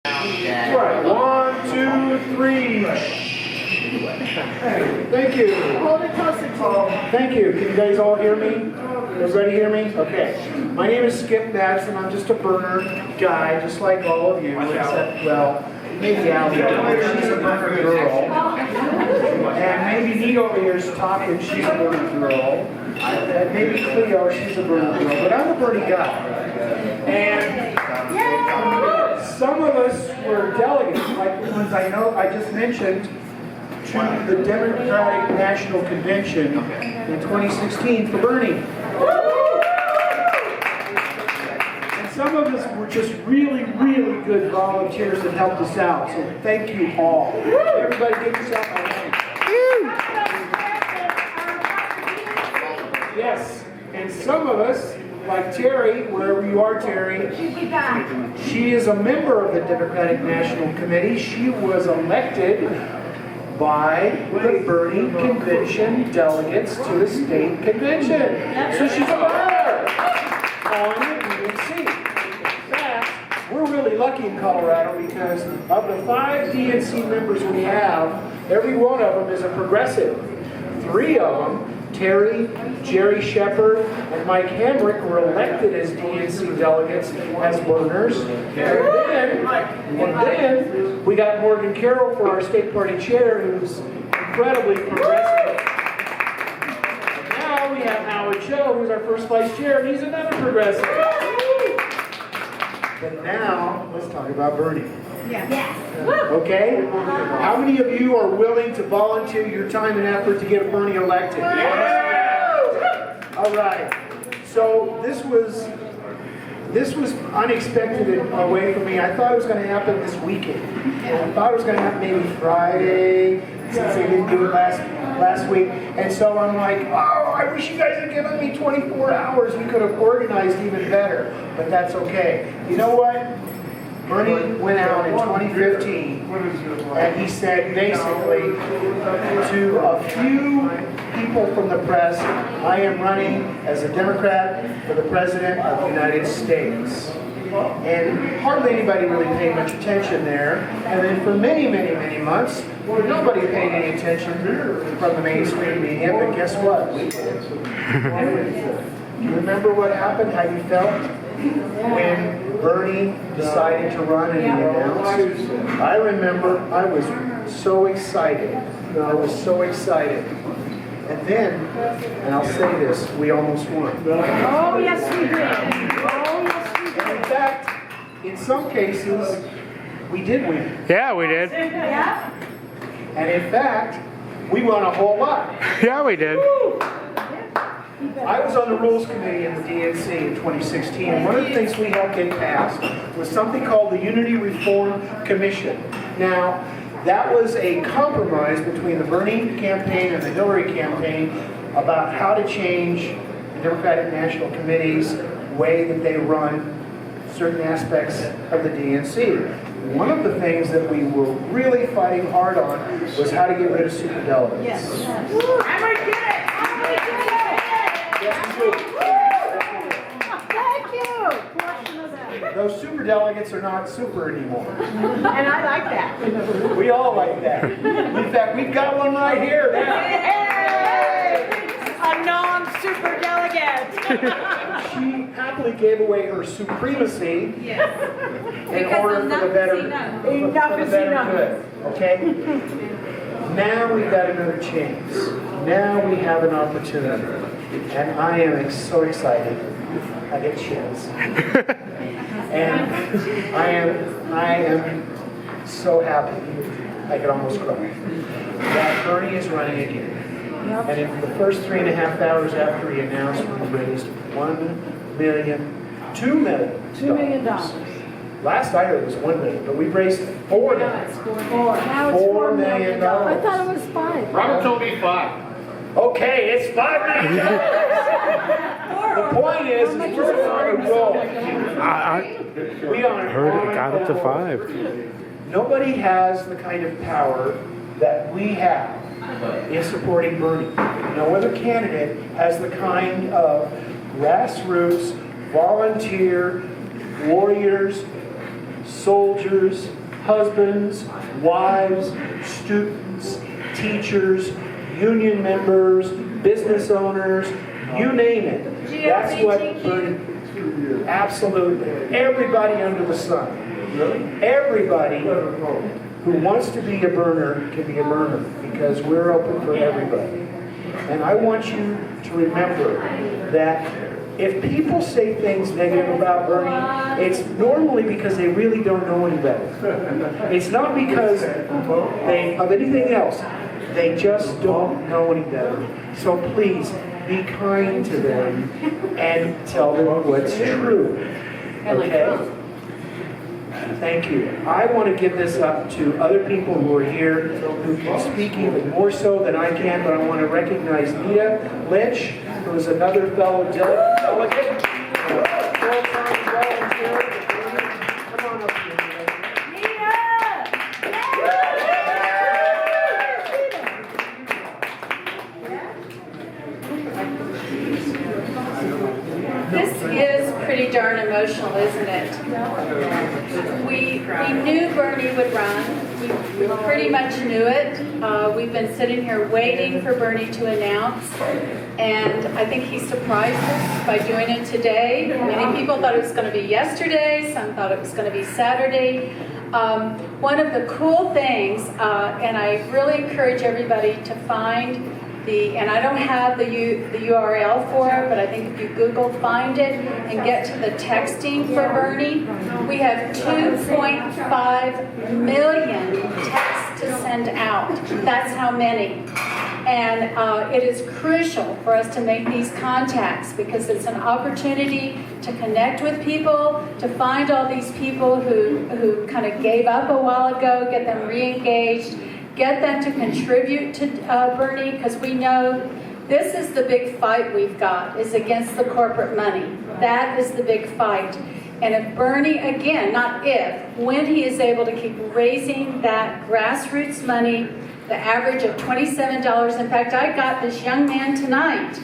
Right, 1, 2, 3. Thank you. Hold it closer to Thank you. Can you guys all hear me? Everybody hear me? Okay. My name is Skip Madsen. I'm just a burner guy, just like all of you, except, well, maybe Allie does. She's a burner girl. And maybe Nita over here is talking. She's a burner girl. And maybe Cleo, she's a burner girl. But I'm a burning guy. And some of us were delegates, like the ones I just mentioned, to the Democratic National Convention in 2016 for Bernie. And some of us were just really, really good volunteers that helped us out. So thank you all. Everybody give yourself a hand. Yes. And some of us, like Terry, wherever you are, Terry, she is a member of the Democratic National Committee. She was elected by the Bernie Convention delegates to the state convention. So she's a runner on the DNC. In fact, we're really lucky in Colorado because of the 5 DNC members we have, every one of them is a progressive. 3 of them, Terry, Jerry Shepard, and Mike Hamrick, were elected as DNC delegates as burners. And then we got Morgan Carroll for our state party chair, who's incredibly progressive. And now we have Howard Cho, who's our first vice chair, and he's another progressive. But now, let's talk about Bernie. Yes. Okay? How many of you are willing to volunteer your time and effort to get Bernie elected? All right. So this was unexpected in a way for me. I thought it was going to happen this weekend. I thought it was going to happen maybe Friday, since they didn't do it last week. And so I'm like, oh, I wish you guys had given me 24 hours. We could have organized even better. But that's okay. You know what? Bernie went out in 2015 and he said basically to a few people from the press, I am running as a Democrat for the President of the United States. And hardly anybody really paid much attention there. And then for many, many, many months, nobody paid any attention from the mainstream media, but guess what? We did. You remember what happened, how you felt when Bernie decided to run and he announced? I remember I was so excited. I was so excited. And then, and I'll say this, we almost won. Oh, yes, we did. Oh, yes, we did. And in fact, in some cases, we did win. Yeah, we did. Yeah? And in fact, we won a whole lot. Yeah, we did. I was on the Rules Committee in the DNC in 2016, and one of the things we helped get passed was something called the Unity Reform Commission. Now, that was a compromise between the Bernie campaign and the Hillary campaign about how to change the Democratic National Committee's way that they run certain aspects of the DNC. One of the things that we were really fighting hard on was how to get rid of superdelegates. Yes. And we did it! Yes, we do. Thank you! Portion of that. Those superdelegates are not super anymore. And I like that. We all like that. In fact, we've got one right here now. Hey! A non-super delegate. She happily gave away her supremacy in order for the better, Enough is enough. good. Okay? Now we've got another chance. Now we have an opportunity. And I am so excited. I get chills. And I am so happy. I could almost cry. That Bernie is running again. And in the first 3.5 hours after he announced, we raised $2 million. Last I heard it was $1 million, but we've raised $4 million. $4 million. I thought it was 5. Robert told me 5. Okay, it's $5 million. The point is we're on a roll. We are Heard it got up to 5. Nobody has the kind of power that we have in supporting Bernie. No other candidate has the kind of grassroots, volunteer, warriors, soldiers, husbands, wives, students, teachers, union members, business owners, you name it. That's what Bernie, absolutely. Everybody under the sun. Everybody who wants to be a burner can be a burner because we're open for everybody. And I want you to remember that if people say things negative about Bernie, it's normally because they really don't know any better. It's not because of anything else. They just don't know any better. So please, be kind to them and tell them what's true. Okay? Thank you. I want to give this up to other people who are here who can speak even more so than I can, but I want to recognize Nita, Lynch, who is another fellow delegate, full-time volunteer. Come on up here, Nita. This is pretty darn emotional, isn't it? We knew Bernie would run. We pretty much knew it. We've been sitting here waiting for Bernie to announce, and I think he surprised us by doing it today. Many people thought it was going to be yesterday. Some thought it was going to be Saturday. One of the cool things, and I really encourage everybody to find and I don't have the URL for it, but I think if you Google, find it, and get to the texting for Bernie, we have 2.5 million texts to send out. That's how many. And it is crucial for us to make these contacts because it's an opportunity to connect with people, to find all these people who kind of gave up a while ago, get them re-engaged, get them to contribute to Bernie, because we know this is the big fight we've got, is against the corporate money. That is the big fight. And if Bernie, again, not if, when he is able to keep raising that grassroots money, the average of $27. In fact, I got this young man tonight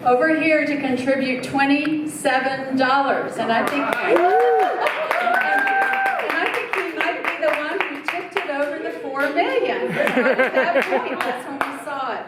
over here to contribute $27. And I think over the 4 million. At that point, that's when we saw it.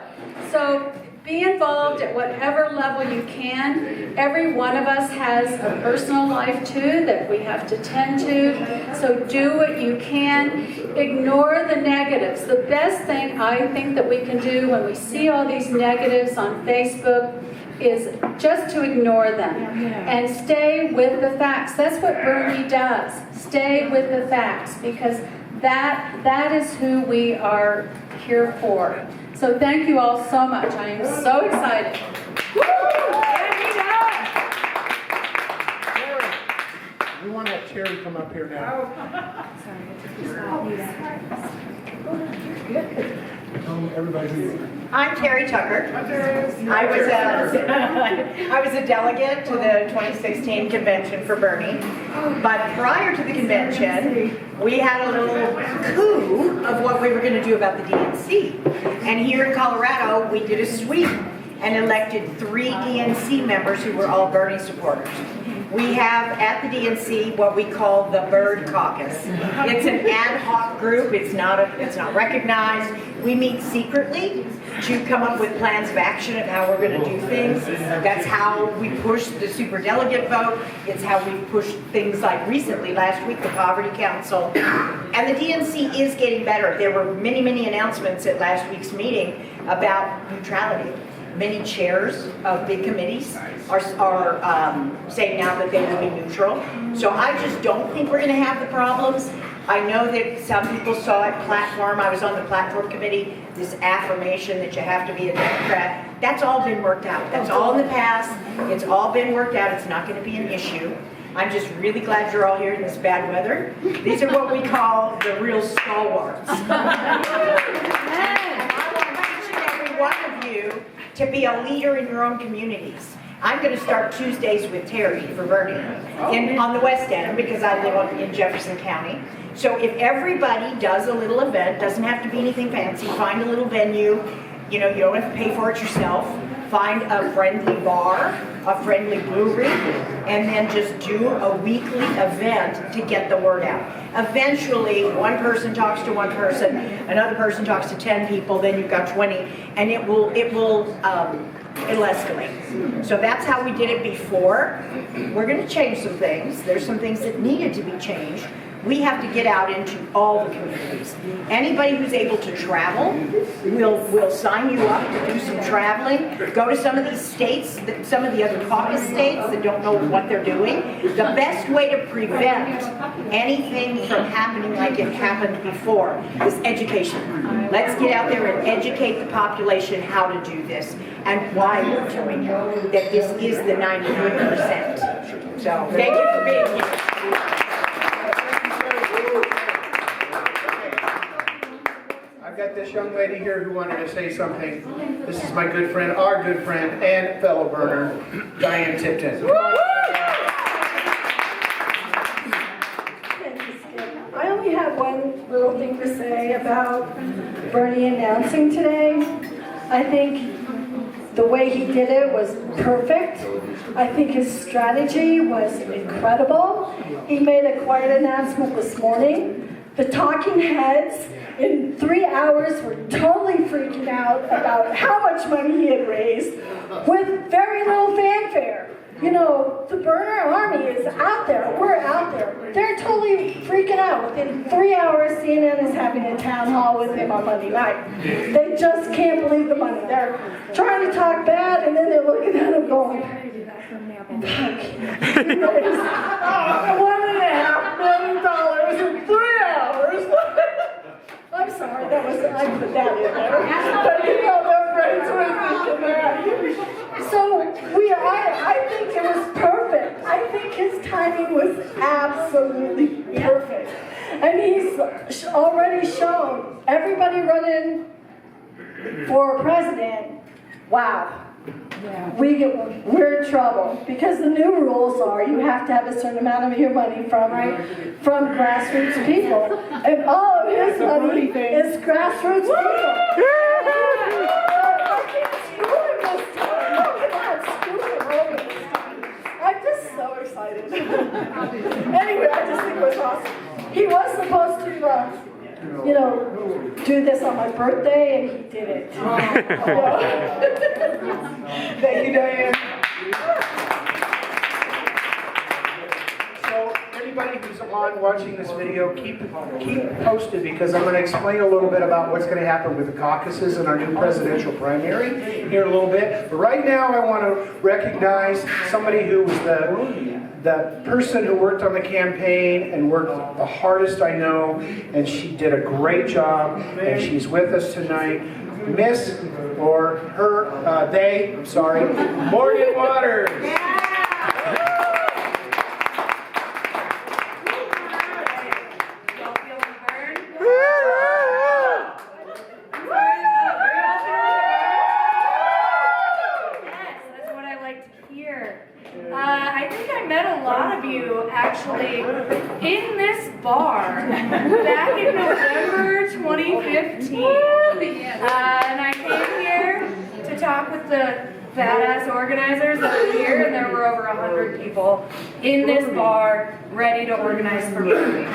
So be involved at whatever level you can. Every one of us has a personal life too that we have to tend to. So do what you can. Ignore the negatives. The best thing I think that we can do when we see all these negatives on Facebook is just to ignore them and stay with the facts. That's what Bernie does. Stay with the facts, because that is who we are here for. So thank you all so much. I am so excited. We want to have Terry come up here now. Everybody who you are. I'm Terry Tucker. I was a delegate to the 2016 convention for Bernie. But prior to the convention, we had a little coup of what we were going to do about the DNC. And here in Colorado, we did a sweep and elected 3 DNC members who were all Bernie supporters. We have at the DNC what we call the Bird Caucus. It's an ad hoc group. It's not recognized. We meet secretly to come up with plans of action of how we're going to do things. That's how we push the superdelegate vote. It's how we push things like recently, last week, the Poverty Council. And the DNC is getting better. There were many, many announcements at last week's meeting about neutrality. Many chairs of big committees are saying now that they will be neutral. So I just don't think we're going to have the problems. I know that some people saw it platform. I was on the platform committee, this affirmation that you have to be a Democrat. That's all been worked out. That's all in the past. It's all been worked out. It's not going to be an issue. I'm just really glad you're all here in this bad weather. These are what we call the real stalwarts. And I want each and every one of you to be a leader in your own communities. I'm going to start Tuesdays with Terry for Bernie on the West End because I live in Jefferson County. So if everybody does a little event, doesn't have to be anything fancy, find a little venue, you don't have to pay for it yourself. find a friendly bar, a friendly brewery, and then just do a weekly event to get the word out. Eventually, one person talks to one person, another person talks to 10 people, then you've got 20, and it'll escalate. So that's how we did it before. We're going to change some things. There's some things that needed to be changed. We have to get out into all the communities. Anybody who's able to travel, we'll sign you up to do some traveling. Go to some of these states, some of the other caucus states that don't know what they're doing. The best way to prevent anything from happening like it happened before is education. Let's get out there and educate the population how to do this and why we're doing it, that this is the 99%. So thank you for being here. I've got this young lady here who wanted to say something. This is my good friend, our good friend, and fellow burner, Diane Tipton. Thank you, Skip. I only have one little thing to say about Bernie announcing today. I think the way he did it was perfect. I think his strategy was incredible. He made a quiet announcement this morning. The talking heads in 3 hours were totally freaking out about how much money he had raised with very little fanfare. You know, the burner army is out there. We're out there. They're totally freaking out. Within 3 hours, CNN is having a town hall with him on Monday night. They just can't believe the money. They're trying to talk bad, and then they're looking at him going, fuck. He raised $1.5 million in 3 hours. I'm sorry, I put that in there. But you know, their brains were thinking that. So I think it was perfect. I think his timing was absolutely perfect. And he's already shown everybody running for president, wow. We're in trouble because the new rules are you have to have a certain amount of your money from grassroots people, and all of his money is grassroots people. I can't screw him this time. I cannot screw him over this time. I'm just so excited. Anyway, I just think it was awesome. He was supposed to, do this on my birthday, and he did it. Thank you, Diane. So anybody who's on watching this video, keep posted because I'm going to explain a little bit about what's going to happen with the caucuses and our new presidential primary here in a little bit. But right now I want to recognize somebody who was the person who worked on the campaign and worked the hardest I know, and she did a great job, and she's with us tonight. Miss, or her, they, I'm sorry, Morgan Waters. I think I met a lot of you actually in this bar back in November 2015. And I came here to talk with the badass organizers that were here, and there were over 100 people in this bar ready to organize for Bernie.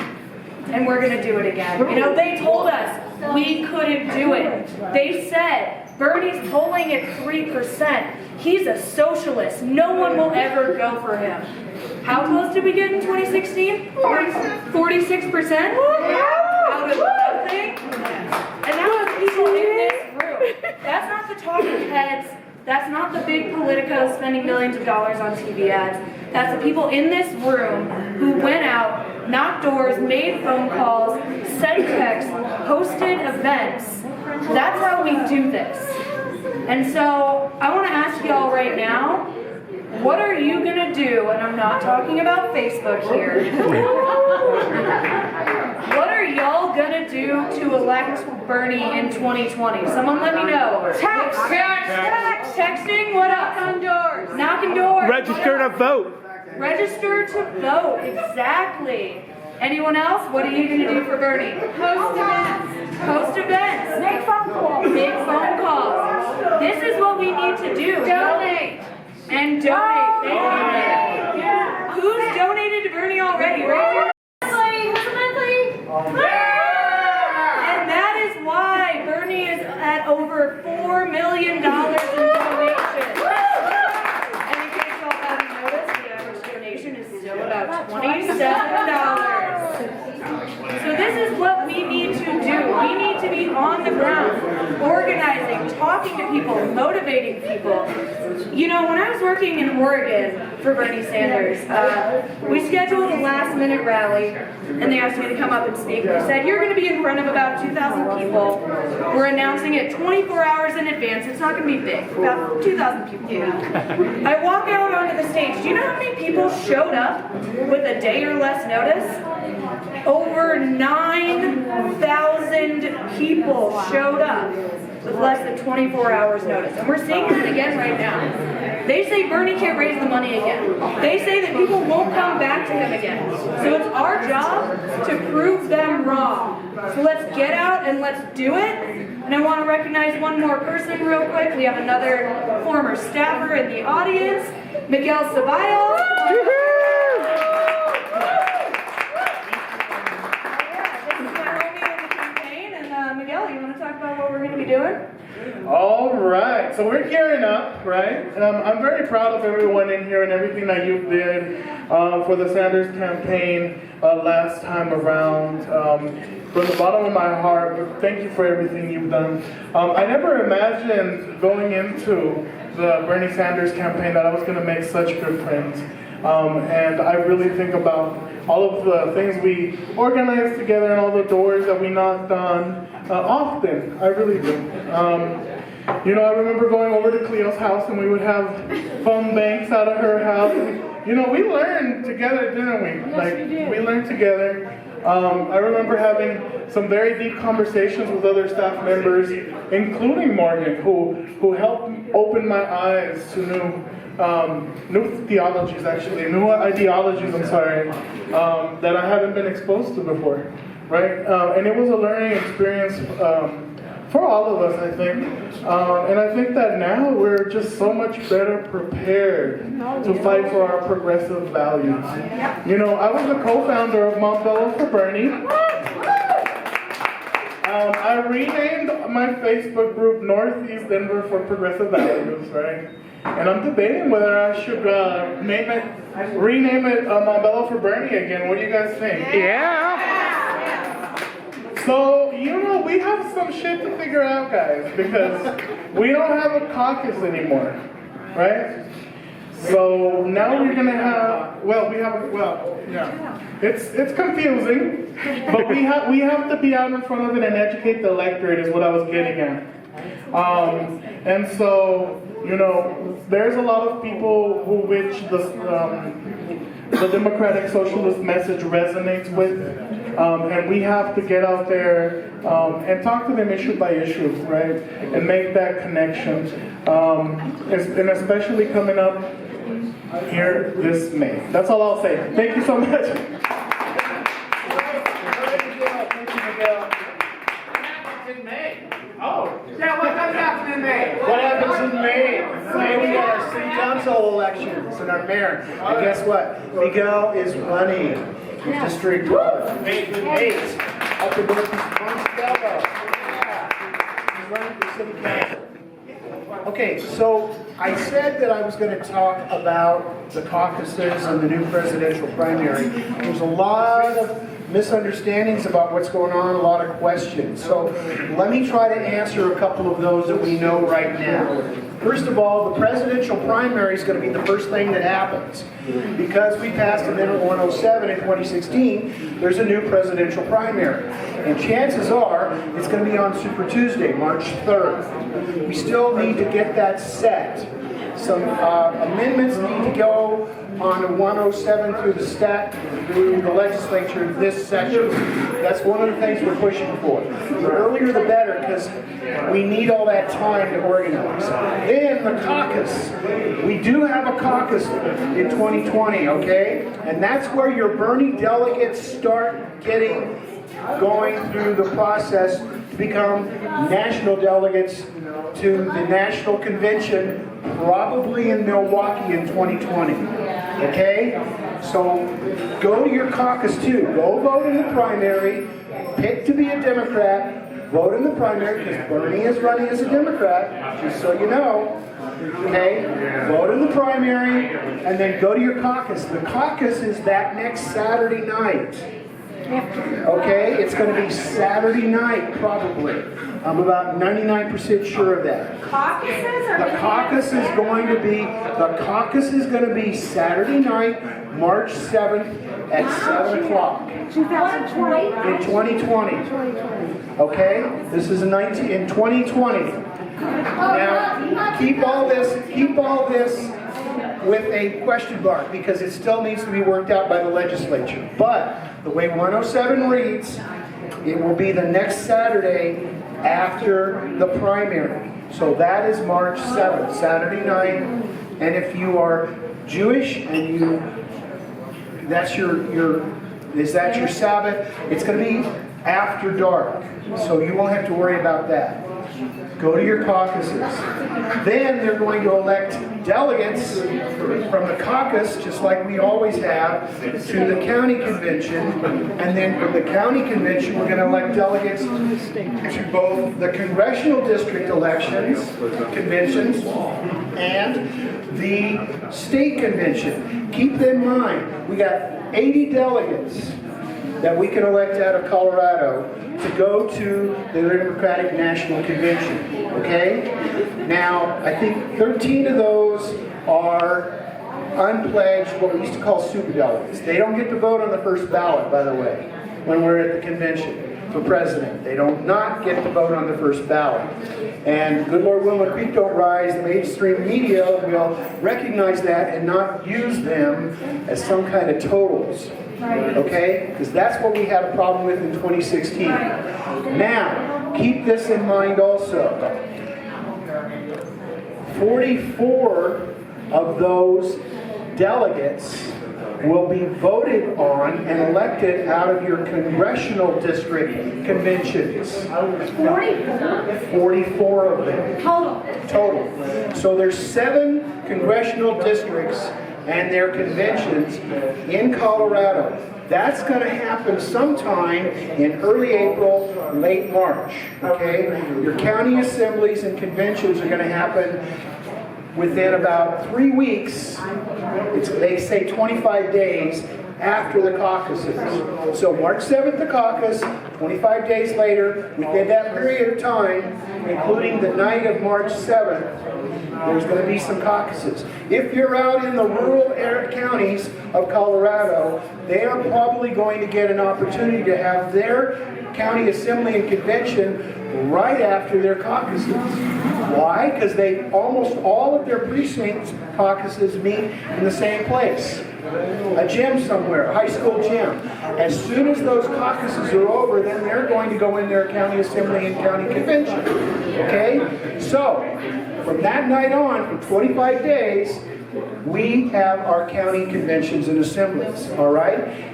And we're going to do it again. You know, they told us we couldn't do it. They said, Bernie's polling at 3%. He's a socialist. No one will ever go for him. How close did we get in 2016? 46%? Out of nothing? And that was people in this room. That's not the talking heads. That's not the big politicos spending millions of dollars on TV ads. That's the people in this room who went out, knocked doors, made phone calls, sent texts, hosted events. That's how we do this. And so I want to ask y'all right now, what are you going to do, and I'm not talking about Facebook here, what are y'all going to do to elect Bernie in 2020? Someone let me know. Text. Texting, what else? Knocking doors. Register to vote. Register to vote, exactly. Anyone else? What are you going to do for Bernie? Host events. Host events. Make phone calls. Make phone calls. This is what we need to do. Donate. And donate. Thank you. Yeah. Who's donated to Bernie already? Raise your And that is why Bernie is at over $4 million in donations. And in case y'all haven't noticed, the average donation is still about $27. So this is what we need to do. We need to be on the ground, organizing, talking to people, motivating people. You know, when I was working in Oregon for Bernie Sanders, we scheduled a last-minute rally, and they asked me to come up and speak. They said, you're going to be in front of about 2,000 people. We're announcing it 24 hours in advance. It's not going to be big, about 2,000 people. I walk out onto the stage. Do you know how many people showed up with a day or less notice? Over 9,000 people showed up with less than 24 hours notice. And we're seeing that again right now. They say Bernie can't raise the money again. They say that people won't come back to him again. So it's our job to prove them wrong. So let's get out and let's do it. And I want to recognize one more person real quick. We have another former staffer in the audience, Miguel Ceballos. Miguel, you want to talk about what we're going to be doing? All right, so we're gearing up, right? I'm very proud of everyone in here and everything that you did for the Sanders campaign last time around. From the bottom of my heart, thank you for everything you've done. I never imagined going into the Bernie Sanders campaign that I was going to make such good friends. And I really think about all of the things we organized together and all the doors that we knocked on often. I really do. You know, I remember going over to Cleo's house and we would have phone banks out of her house. You know, we learned together, didn't we? Like, we learned together. I remember having some very deep conversations with other staff members, including Morgan, who helped open my eyes to new theologies, actually, new ideologies, I'm sorry, that I hadn't been exposed to before, right? And it was a learning experience for all of us, I think. And I think that now we're just so much better prepared to fight for our progressive values. You know, I was a co-founder of Montbello for Bernie. I renamed my Facebook group Northeast Denver for Progressive Values, right? And I'm debating whether I should rename it Montbello for Bernie again. What do you guys think? Yeah. So, you know, we have some shit to figure out, guys, because we don't have a caucus anymore, right? So now we're gonna have, it's confusing, but we have to be out in front of it and educate the electorate is what I was getting at. And so, you know, there's a lot of people who which the democratic socialist message resonates with, and we have to get out there and talk to them issue by issue, right? And make that connection, and especially coming up here this May. That's all I'll say. Thank you so much. Thank you, Miguel. In May. Oh. Yeah, what happens in May? What happens in May? May we got our city council elections and our mayor. And guess what? Miguel is running in District 8 up in Montebello. He's running for city council. Okay, so I said that I was going to talk about the caucuses and the new presidential primary. There's a lot of misunderstandings about what's going on, a lot of questions. So let me try to answer a couple of those that we know right now. First of all, the presidential primary is going to be the first thing that happens. Because we passed Amendment 107 in 2016, there's a new presidential primary. And chances are, it's going to be on Super Tuesday, March 3rd. We still need to get that set. Some amendments need to go on 107 through the legislature this session. That's one of the things we're pushing for. The earlier the better, because we need all that time to organize. Then the caucus. We do have a caucus in 2020, okay? And that's where your Bernie delegates start getting going through the process to become national delegates to the national convention, probably in Milwaukee in 2020. Okay? So go to your caucus too. Go vote in the primary. Pick to be a Democrat. Vote in the primary because Bernie is running as a Democrat, just so you know. Okay? Vote in the primary and then go to your caucus. The caucus is that next Saturday night. Okay? It's going to be Saturday night, probably. I'm about 99% sure of that. Caucuses or The caucus is going to be Saturday night, March 7th at 7 o'clock. 2020? In 2020. Okay? This is in 2020. Now, keep all this with a question mark because it still needs to be worked out by the legislature. But the way 107 reads, it will be the next Saturday after the primary. So that is March 7th, Saturday night. And if you are Jewish and that's your Sabbath, it's going to be after dark. So you won't have to worry about that. Go to your caucuses. Then they're going to elect delegates from the caucus, just like we always have, to the county convention. And then from the county convention, we're going to elect delegates to both the congressional district conventions, and the state convention. Keep in mind, we got 80 delegates that we can elect out of Colorado to go to the Democratic National Convention, okay? Now, I think 13 of those are unpledged, what we used to call superdelegates. They don't get to vote on the first ballot, by the way, when we're at the convention for president. They don't not get to vote on the first ballot. And good Lord willing, when creek don't rise, the mainstream media will recognize that and not use them as some kind of totals. Okay? Because that's what we had a problem with in 2016. Now, keep this in mind also. 44 of those delegates will be voted on and elected out of your congressional district conventions. 44 of them. Total. So there's 7 congressional districts and their conventions in Colorado. That's going to happen sometime in early April, late March. Okay? Your county assemblies and conventions are going to happen within about 3 weeks. They say 25 days after the caucuses. So March 7th, the caucus, 25 days later, within that period of time, including the night of March 7th, there's going to be some caucuses. If you're out in the rural counties of Colorado, they are probably going to get an opportunity to have their county assembly and convention right after their caucuses. Why? Because almost all of their precincts caucuses meet in the same place. A gym somewhere, a high school gym. As soon as those caucuses are over, then they're going to go in their county assembly and county convention. Okay? So, from that night on, for 25 days, we have our county conventions and assemblies. All right?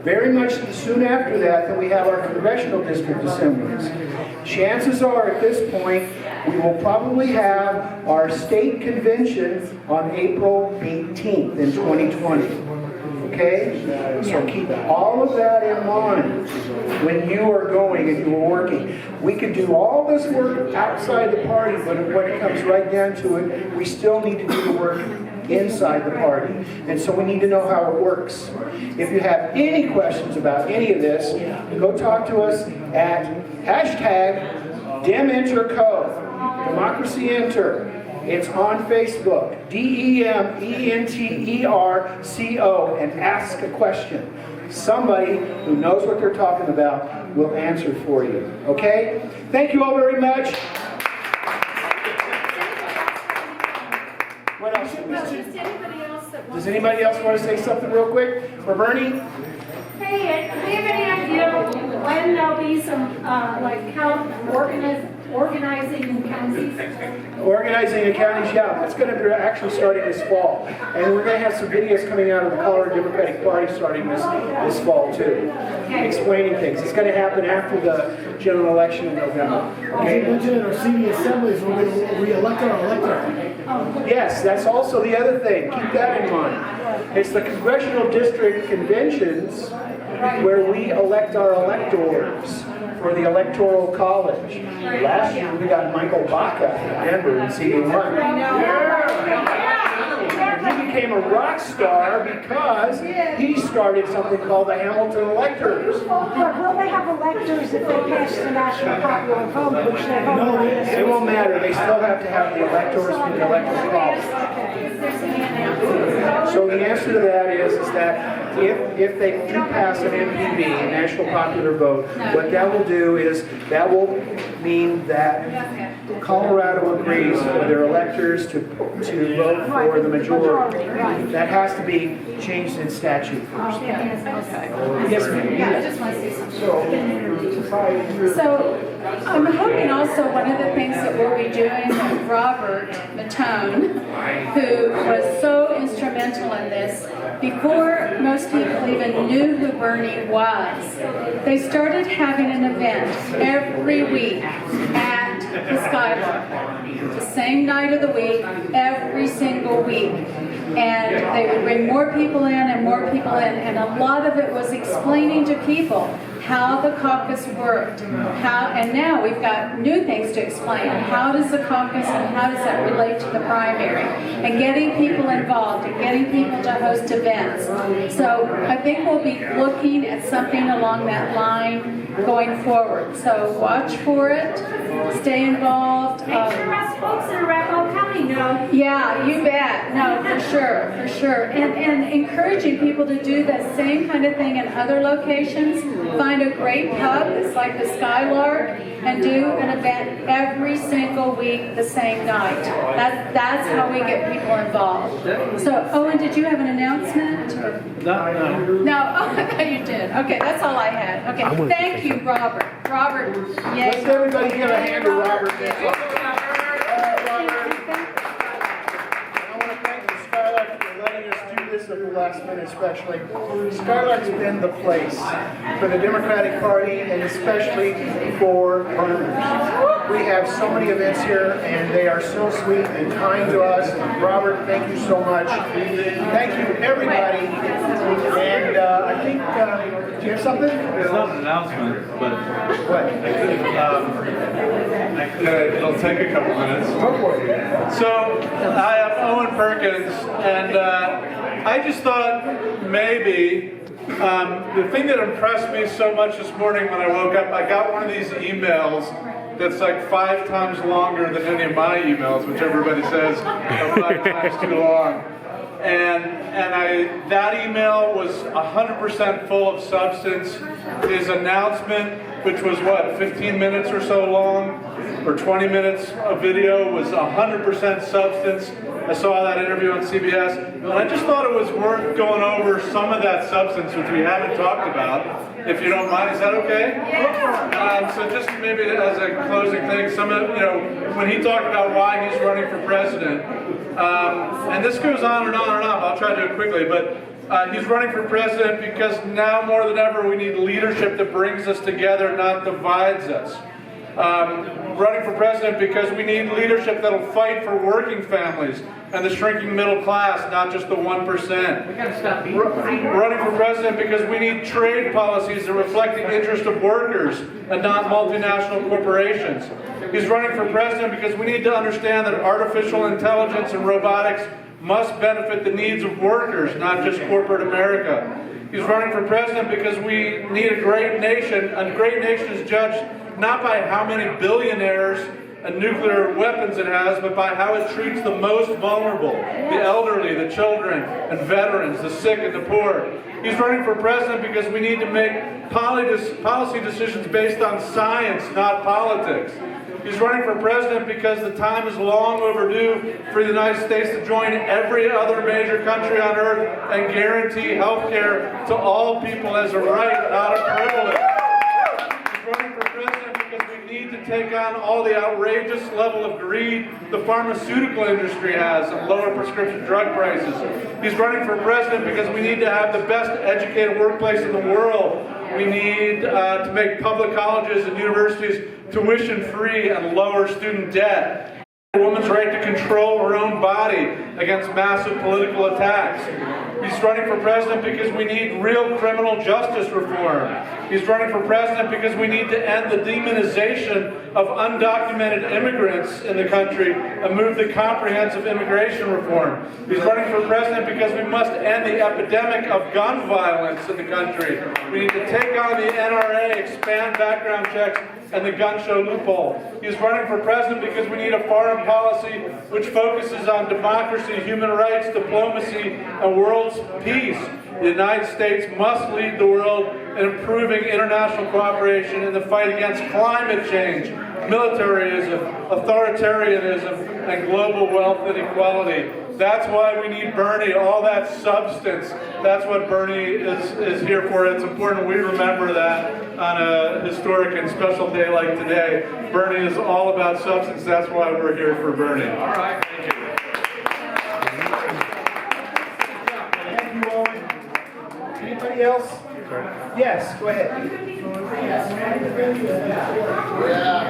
Very much soon after that, then we have our congressional district assemblies. Chances are, at this point, we will probably have our state convention on April 18th in 2020. Okay? So keep all of that in mind when you are going and you are working. We can do all this work outside the party, but when it comes right down to it, we still need to do the work inside the party. And so we need to know how it works. If you have any questions about any of this, go talk to us at #DemEnterCo. Democracy Enter. It's on Facebook. DEMENTERCO. And ask a question. Somebody who knows what they're talking about will answer for you. Okay? Thank you all very much. What else? Does anybody else want to say something real quick? For Bernie? Hey, do we have any idea when they'll be me some, like how organizing in counties? Organizing in counties, yeah, that's going to be actually starting this fall. And we're going to have some videos coming out of the Colorado Democratic Party starting this fall too. Explaining things. It's going to happen after the general election in November. Okay. You mentioned in our city assemblies, we're going to re-elect our electorate. Yes, that's also the other thing. Keep that in mind. It's the congressional district conventions where we elect our electors for the Electoral College. Last year we got Michael Baca in Denver in CD1. He became a rock star because he started something called the Hamilton Electors. Will they have electors if they pass the national popular vote, which they vote on? It won't matter. They still have to have the electors for the electoral college. So the answer to that is that if they do pass an MPV, a national popular vote, what that will do is that will mean that Colorado agrees for their electors to vote for the majority. That has to be changed in statute first. Yes, ma'am. So I'm hoping also one of the things that we'll be doing with Robert Matone, who was so instrumental in this, before most people even knew who Bernie was, they started having an event every week at the Skylark, the same night of the week, every single week. And they would bring more people in and more people in, and a lot of it was explaining to people how the caucus worked, and now we've got new things to explain. How does the caucus and how does that relate to the primary? And getting people involved and getting people to host events. So I think we'll be looking at something along that line going forward. So watch for it, stay involved. Make sure us folks in Arapahoe County know. Yeah, you bet. No, for sure. And encouraging people to do the same kind of thing in other locations. Find a great pub that's like the Skylark and do an event every single week the same night. That's how we get people involved. So, Owen, did you have an announcement? No. No, I thought you did. Okay, that's all I had. Okay, thank you, Robert. Robert, Let's yay. everybody give a hand to Robert. I want to thank the Skylark for letting us do this at the last minute especially. Skylark's been the place for the Democratic Party and especially for burners. We have so many events here and they are so sweet and kind to us. Robert, thank you so much. Thank you everybody. And I think, do you have something? It's not an announcement, but What? it'll take a couple minutes. Go for it. So, I am Owen Perkins, and I just thought maybe the thing that impressed me so much this morning when I woke up, I got one of these emails that's like 5 times longer than any of my emails, which everybody says are 5 times too long. And that email was 100% full of substance. His announcement, which was what, 15 minutes or so long, or 20 minutes of video, was 100% substance. I saw that interview on CBS, and I just thought it was worth going over some of that substance, which we haven't talked about, if you don't mind. Is that okay? Yeah. So just maybe as a closing thing, some of, when he talked about why he's running for president, and this goes on and on and on, I'll try to do it quickly, but he's running for president because now more than ever we need leadership that brings us together, not divides us. Running for president because we need leadership that'll fight for working families and the shrinking middle class, not just the 1%. We gotta stop being running for president because we need trade policies that reflect the interest of workers and not multinational corporations. He's running for president because we need to understand that artificial intelligence and robotics must benefit the needs of workers, not just corporate America. He's running for president because we need a great nation. A great nation is judged not by how many billionaires and nuclear weapons it has, but by how it treats the most vulnerable, the elderly, the children, and veterans, the sick and the poor. He's running for president because we need to make policy decisions based on science, not politics. He's running for president because the time is long overdue for the United States to join every other major country on earth and guarantee health care to all people as a right, not a privilege. He's running to take on all the outrageous level of greed the pharmaceutical industry has and lower prescription drug prices. He's running for president because we need to have the best educated workplace in the world. We need to make public colleges and universities tuition-free and lower student debt. A woman's right to control her own body against massive political attacks. He's running for president because we need real criminal justice reform. He's running for president because we need to end the demonization of undocumented immigrants in the country and move to comprehensive immigration reform. He's running for president because we must end the epidemic of gun violence in the country. We need to take on the NRA, expand background checks, and the gun show loophole. He's running for president because we need a foreign policy which focuses on democracy, human rights, diplomacy, and world peace. The United States must lead the world in improving international cooperation in the fight against climate change, militarism, authoritarianism, and global wealth inequality. That's why we need Bernie, all that substance. That's what Bernie is here for. It's important we remember that on a historic and special day like today. Bernie is all about substance. That's why we're here for Bernie. All right, thank you. Thank you, Owen. Anybody else? Yes, go ahead.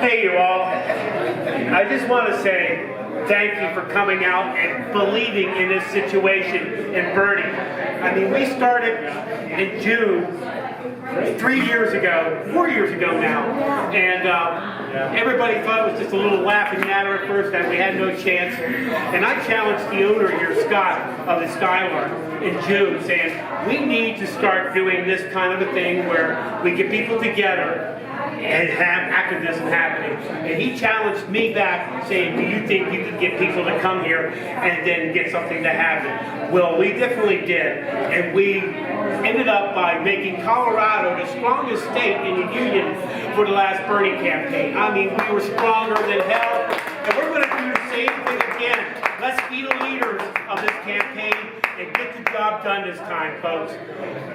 Hey, you all. I just want to say thank you for coming out and believing in this situation in Bernie. I mean, we started in June 3 years ago, 4 years ago now, and everybody thought it was just a little laughing matter at first, that we had no chance. And I challenged the owner here, Scott, of the Skylark, in June, saying we need to start doing this kind of a thing where we get people together and have activism happening. And he challenged me back, saying, do you think you can get people to come here and then get something to happen? Well, we definitely did. And we ended up by making Colorado the strongest state in the union for the last Bernie campaign. I mean, we were stronger than hell. And we're going to do the same thing again. Let's be the leaders of this campaign and get the job done this time, folks.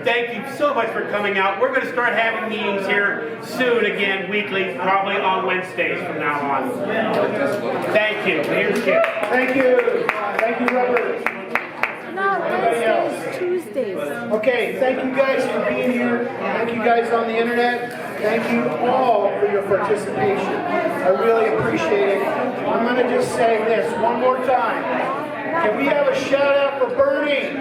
Thank you so much for coming out. We're going to start having meetings here soon again, weekly, probably on Wednesdays from now on. Thank you. Here's Skip. Thank you. Thank you, Robert. Not Anybody else? Wednesdays, Tuesdays. Okay, thank you guys for being here. Thank you guys on the internet. Thank you all for your participation. I really appreciate it. I'm going to just say this one more time. Can we have a shout out for Bernie?